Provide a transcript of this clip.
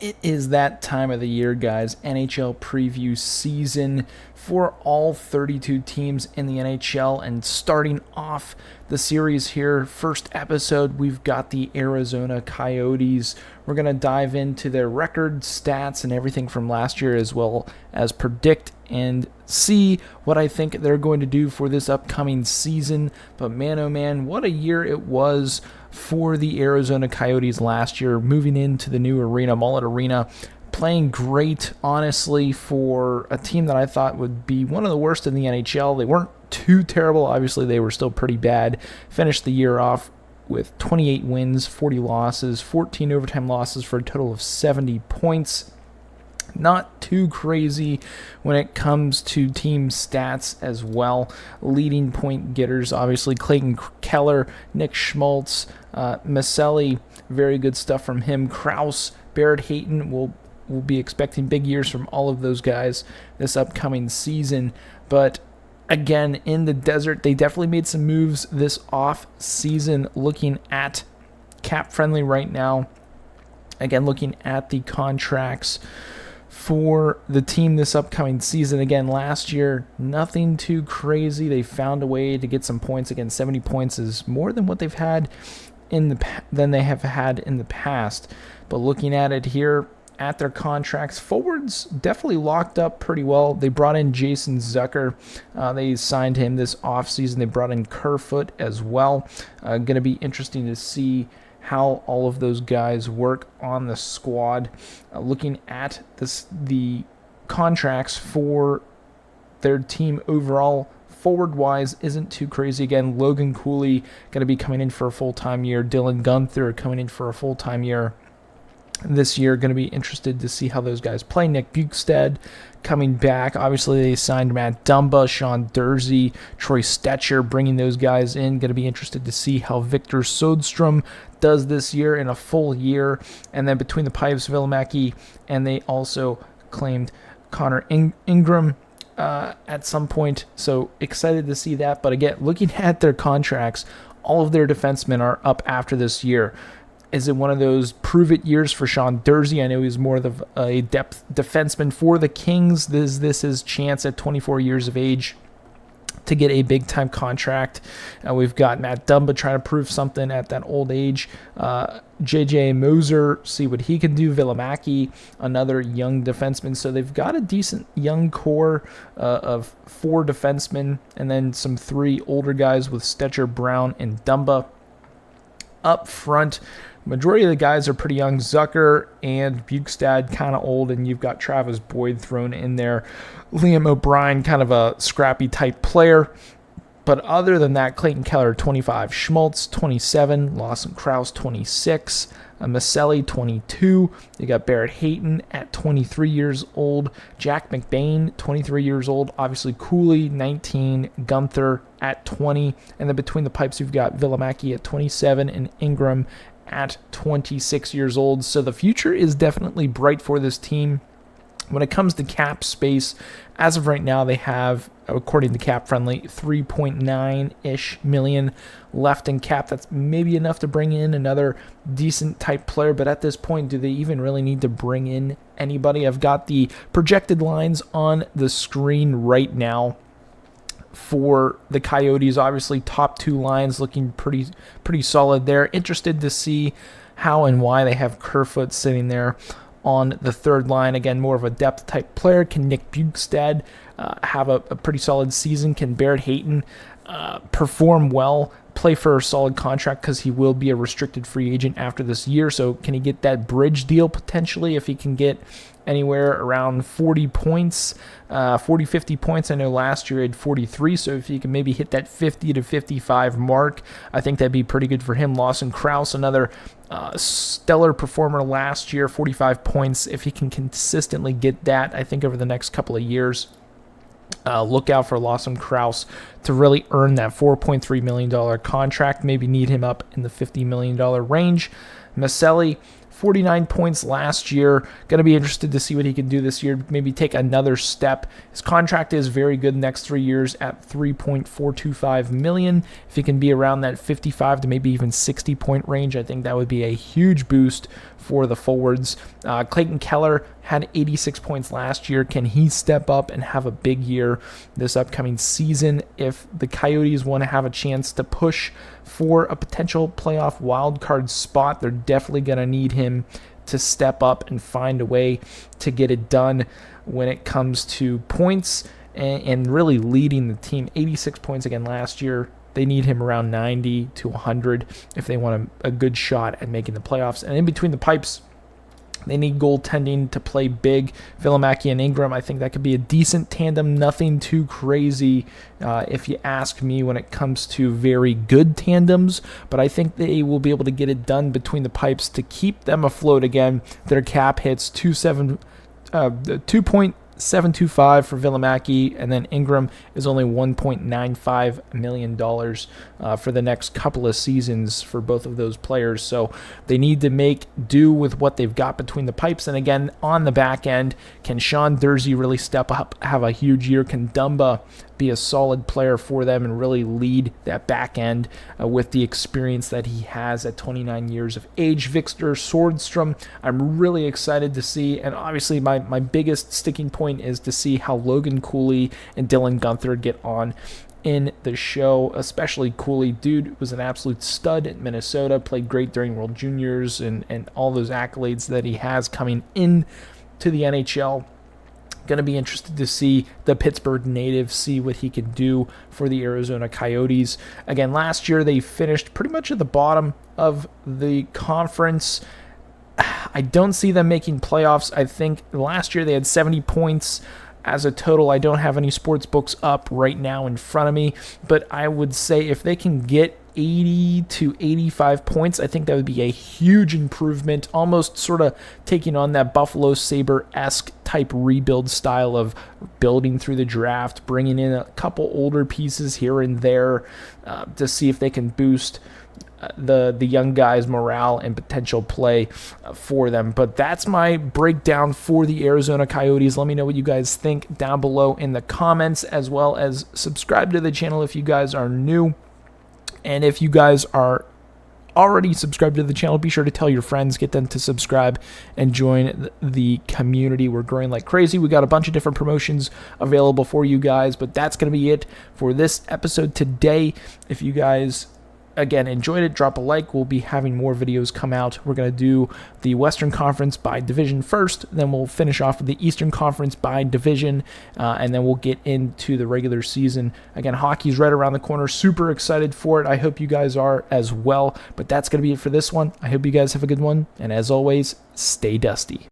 It is that time of the year, guys. NHL preview season for all 32 teams in the NHL. And starting off the series here, first episode, we've got the Arizona Coyotes. We're going to dive into their record, stats, and everything from last year, as well as predict and see what I think they're going to do for this upcoming season. But man, oh man, what a year it was for the Arizona Coyotes last year, moving into the new arena, Mullet Arena, playing great, honestly, for a team that I thought would be one of the worst in the NHL. They weren't too terrible. Obviously, they were still pretty bad. Finished the year off with 28 wins, 40 losses, 14 overtime losses for a total of 70 points. Not too crazy when it comes to team stats as well. Leading point getters, obviously, Clayton Keller, Nick Schmaltz, Maselli, very good stuff from him. Krause, Barrett Hayton, we'll be expecting big years from all of those guys this upcoming season. But again, in the desert, they definitely made some moves this off season. Looking at cap friendly right now, again, looking at the contracts for the team this upcoming season. Again, last year, nothing too crazy. They found a way to get some points. Again, 70 points is more than what they've had in the past. But looking at it here, at their contracts, forwards definitely locked up pretty well. They brought in Jason Zucker. They signed him this offseason. They brought in Kerfoot as well. Going to be interesting to see how all of those guys work on the squad. Looking at the contracts for their team overall, forward-wise, isn't too crazy. Again, Logan Cooley going to be coming in for a full-time year. Dylan Gunther coming in for a full-time year this year. Going to be interested to see how those guys play. Nick Bukestad coming back. Obviously, they signed Matt Dumba, Sean Dursey, Troy Stetcher, bringing those guys in. Going to be interested to see how Victor Sodstrom does this year in a full year. And then between the pipes, Vilimaki, and they also claimed Connor Ingram at some point. So excited to see that. But again, looking at their contracts, all of their defensemen are up after this year. Is it one of those prove-it years for Sean Dursey? I know he's more of a depth defenseman for the Kings. Is this his chance at 24 years of age to get a big-time contract? We've got Matt Dumba trying to prove something at that old age. J.J. Moser, see what he can do. Vilimaki, another young defenseman. So they've got a decent young core of 4 defensemen, and then some 3 older guys with Stetcher, Brown, and Dumba. Up front, majority of the guys are pretty young. Zucker and Bukestad kind of old, and you've got Travis Boyd thrown in there. Liam O'Brien, kind of a scrappy type player. But other than that, Clayton Keller, 25. Schmaltz, 27. Lawson Krause, 26. Maselli, 22. You got Barrett Hayton at 23 years old. Jack McBain, 23 years old. Obviously, Cooley, 19. Gunther at 20. And then between the pipes, you've got Vilimaki at 27 and Ingram at 26 years old. So the future is definitely bright for this team. When it comes to cap space, as of right now, they have, according to Cap Friendly, 3.9-ish million left in cap. That's maybe enough to bring in another decent type player, but at this point, do they even really need to bring in anybody? I've got the projected lines on the screen right now for the Coyotes. Obviously, top 2 lines looking pretty solid there. Interested to see how and why they have Kerfoot sitting there on the third line. Again, more of a depth type player. Can Nick Bukestad have a pretty solid season? Can Barrett Hayton perform well, play for a solid contract, because he will be a restricted free agent after this year? So can he get that bridge deal potentially if he can get anywhere around 40 points, 40, 50 points? I know last year he had 43, so if he can maybe hit that 50 to 55 mark, I think that'd be pretty good for him. Lawson Krause, another stellar performer last year, 45 points. If he can consistently get that, I think over the next couple of years, look out for Lawson Krause to really earn that $4.3 million contract. Maybe need him up in the $50 million range. Maselli, 49 points last year. Going to be interested to see what he can do this year, maybe take another step. His contract is very good next 3 years at $3.425 million. If he can be around that 55 to maybe even 60 point range, I think that would be a huge boost for the forwards. Clayton Keller had 86 points last year. Can he step up and have a big year this upcoming season? If the Coyotes want to have a chance to push for a potential playoff wildcard spot, they're definitely going to need him to step up and find a way to get it done when it comes to points and really leading the team. 86 points again last year. They need him around 90 to 100 if they want a good shot at making the playoffs. And in between the pipes, they need goaltending to play big. Valimaki and Ingram, I think that could be a decent tandem. Nothing too crazy, if you ask me, when it comes to very good tandems. But I think they will be able to get it done between the pipes to keep them afloat again. Their cap hits 2.725 for Valimaki, and then Ingram is only $1.95 million for the next couple of seasons for both of those players. So they need to make do with what they've got between the pipes. And again, on the back end, can Sean Durzi really step up, have a huge year? Can Dumba be a solid player for them and really lead that back end with the experience that he has at 29 years of age? Victor Swordstrom, I'm really excited to see, and obviously my biggest sticking point is to see how Logan Cooley and Dylan Gunther get on in the show, especially Cooley. Dude was an absolute stud at Minnesota, played great during World Juniors and all those accolades that he has coming in to the NHL. Going to be interested to see the Pittsburgh native, see what he can do for the Arizona Coyotes. Again, last year they finished pretty much at the bottom of the conference. I don't see them making playoffs. I think last year they had 70 points as a total. I don't have any sports books up right now in front of me, but I would say if they can get 80 to 85 points, I think that would be a huge improvement, almost sort of taking on that Buffalo Sabre-esque type rebuild style of building through the draft, bringing in a couple older pieces here and there to see if they can boost the young guys' morale and potential play for them. But that's my breakdown for the Arizona Coyotes. Let me know what you guys think down below in the comments, as well as subscribe to the channel if you guys are new. And if you guys are already subscribed to the channel, be sure to tell your friends, get them to subscribe and join the community. We're growing like crazy. We got a bunch of different promotions available for you guys, but that's going to be it for this episode today. If you guys again enjoyed it, drop a like. We'll be having more videos come out. We're going to do the Western Conference by division first, then we'll finish off with the Eastern Conference by division, and then we'll get into the regular season. Again, hockey's right around the corner. Super excited for it. I hope you guys are as well. But that's going to be it for this one. I hope you guys have a good one, and as always, stay dusty.